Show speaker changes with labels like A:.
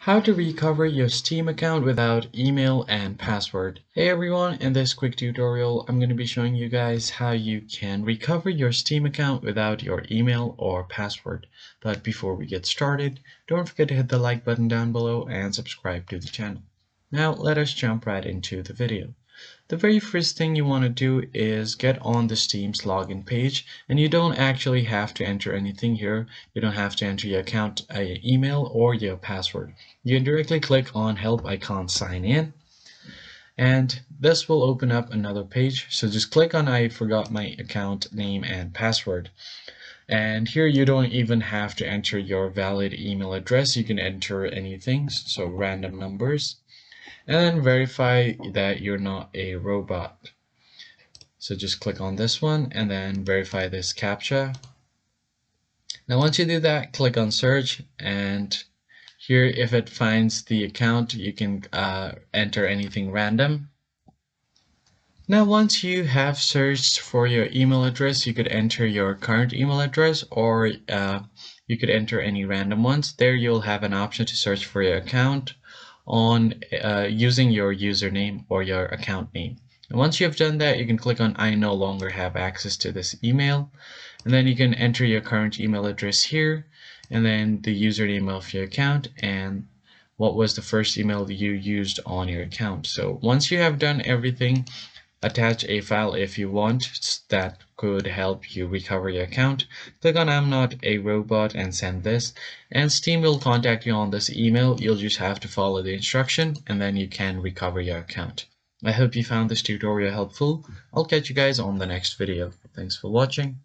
A: How to recover your Steam account without email and password. Hey everyone, in this quick tutorial I'm going to be showing you guys how you can recover your Steam account without your email or password. But before we get started, don't forget to hit the like button down below and subscribe to the channel. Now let us jump right into the video. The very first thing you want to do is get on the Steam's login page, and you don't actually have to enter anything here. You don't have to enter your account email or your password. You can directly click on help icon, sign in, and this will open up another page. So just click on I forgot my account name and password. And here you don't even have to enter your valid email address. You can enter anything, so random numbers. And then verify that you're not a robot. So just click on this one and then verify this CAPTCHA. Now once you do that, click on search, and here if it finds the account, you can enter anything random. Now once you have searched for your email address, you could enter your current email address, or you could enter any random ones. There you'll have an option to search for your account on using your username or your account name. And once you've done that, you can click on I no longer have access to this email, and then you can enter your current email address here, and then the username of your account and what was the first email you used on your account. So once you have done everything, attach a file if you want that could help you recover your account. Click on I'm not a robot and send this, and Steam will contact you on this email. You'll just have to follow the instruction and then you can recover your account. I hope you found this tutorial helpful. I'll catch you guys on the next video. Thanks for watching.